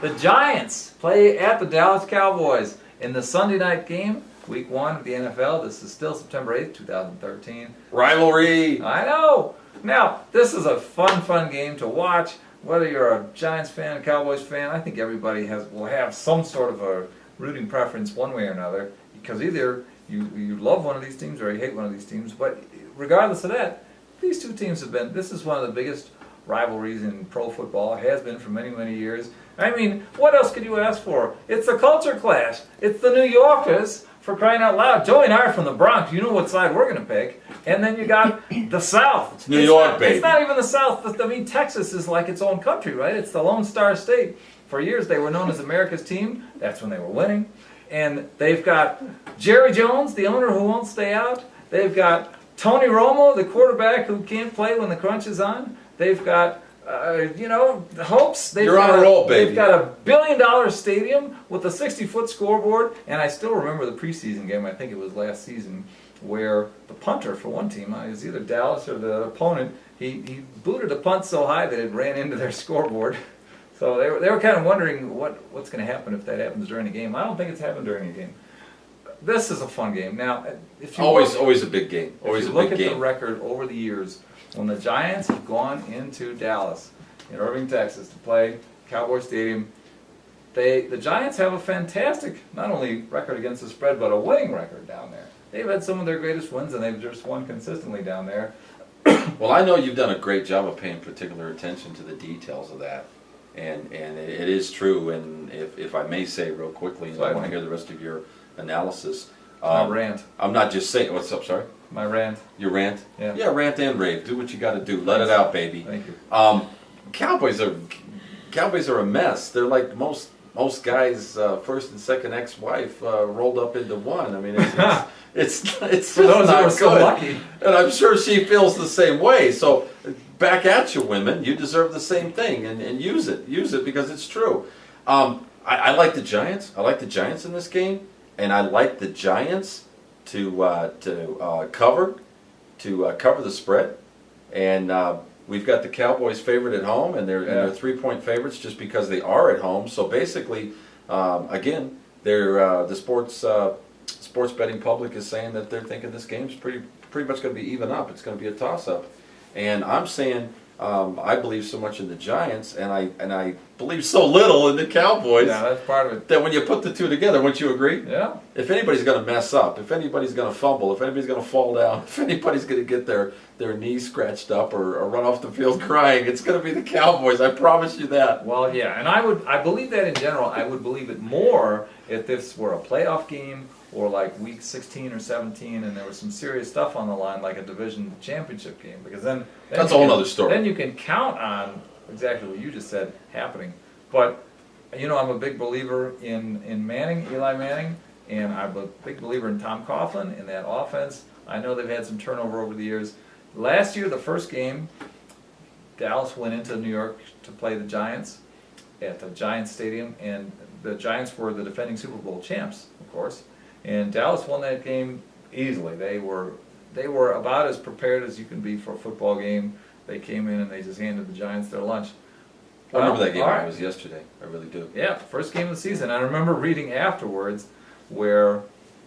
The Giants play at the Dallas Cowboys in the Sunday night game, week 1 of the NFL. This is still September 8th, 2013. Rivalry! I know! Now, this is a fun game to watch. Whether you're a Giants fan, a Cowboys fan, I think everybody will have some sort of a rooting preference one way or another, because either you love one of these teams or you hate one of these teams. But regardless of that, these two teams this is one of the biggest rivalries in pro football. It has been for many years. I mean, what else could you ask for? It's a culture clash. It's the New Yorkers, for crying out loud. Joey and I are from the Bronx. You know what side we're going to pick. And then you got the South. It's New York, baby. It's not even the South. I mean, Texas is like its own country, right? It's the Lone Star State. For years, they were known as America's team. That's when they were winning. And they've got Jerry Jones, the owner who won't stay out. They've got Tony Romo, the quarterback who can't play when the crunch is on. They've got, the hopes. You're on a roll, baby. They've got $1 billion stadium with a 60-foot scoreboard. And I still remember the preseason game, I think it was last season, where the punter for one team, it was either Dallas or the opponent, he booted a punt so high that it ran into their scoreboard. So they were kind of wondering what's going to happen if that happens during a game. I don't think it's happened during a game. This is a fun game. Now, if you always a big game. Always a big game. Look at the record over the years, when the Giants have gone into Dallas, in Irving, Texas, to play Cowboy Stadium, the Giants have a fantastic, not only record against the spread, but a winning record down there. They've had some of their greatest wins, and they've just won consistently down there. Well, I know you've done a great job of paying particular attention to the details of that. And it is true, and if I may say real quickly, and I want to hear the rest of your analysis. My rant. I'm not just saying, what's up, sorry? My rant. Your rant? Yeah. Yeah, rant and rave. Do what you got to do. Let it out, baby. Thank you. Cowboys are a mess. They're like most most guys' first and second ex-wife rolled up into one. I mean, it's just those not who are good. so lucky. And I'm sure she feels the same way. So back at you, women. You deserve the same thing, and use it. Use it because it's true. I like the Giants. I like the Giants in this game, and I like the Giants to cover the spread. And we've got the Cowboys favored at home, and they're 3-point favorites just because they are at home. So basically, again, they're the sports betting public is saying that they're thinking this game's pretty much going to be even up. It's going to be a toss-up, and I'm saying I believe so much in the Giants, and I believe so little in the Cowboys. Yeah, that's part of it. That when you put the two together, wouldn't you agree? Yeah. If anybody's going to mess up, if anybody's going to fumble, if anybody's going to fall down, if anybody's going to get their knees scratched up or run off the field crying, it's going to be the Cowboys. I promise you that. Well, yeah, and I believe that in general. I would believe it more if this were a playoff game or like week 16 or 17 and there was some serious stuff on the line like a division championship game, because then that's a whole other story. Then you can count on exactly what you just said happening. But I'm a big believer in Eli Manning, and I'm a big believer in Tom Coughlin in that offense. I know they've had some turnover over the years. Last year, the first game, Dallas went into New York to play the Giants at the Giants Stadium, and the Giants were the defending Super Bowl champs, of course. And Dallas won that game easily. They were about as prepared as you can be for a football game. They came in and they just handed the Giants their lunch. I remember that game. It was yesterday. I really do. Yeah, first game of the season. I remember reading afterwards where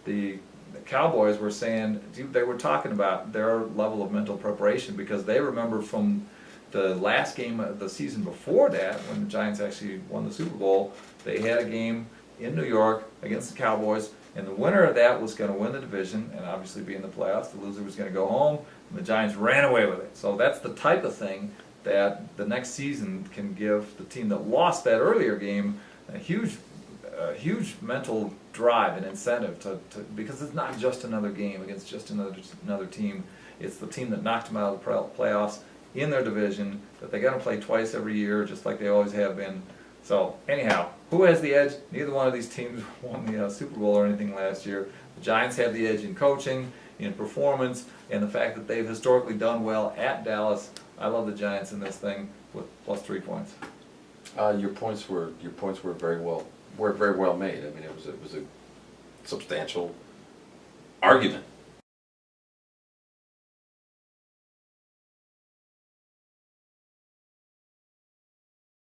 the Cowboys were saying, they were talking about their level of mental preparation, because they remember from the last game of the season before that, when the Giants actually won the Super Bowl, they had a game in New York against the Cowboys, and the winner of that was going to win the division and obviously be in the playoffs. The loser was going to go home, and the Giants ran away with it. So that's the type of thing that the next season can give the team that lost that earlier game a huge mental drive and incentive to because it's not just another game against just another team. It's the team that knocked them out of the playoffs in their division that they're going to play twice every year, just like they always have been. So anyhow, who has the edge? Neither one of these teams won the Super Bowl or anything last year. The Giants have the edge in coaching, in performance, and the fact that they've historically done well at Dallas. I love the Giants in this thing with plus 3 points. Your points were very well made. I mean, it was a substantial argument.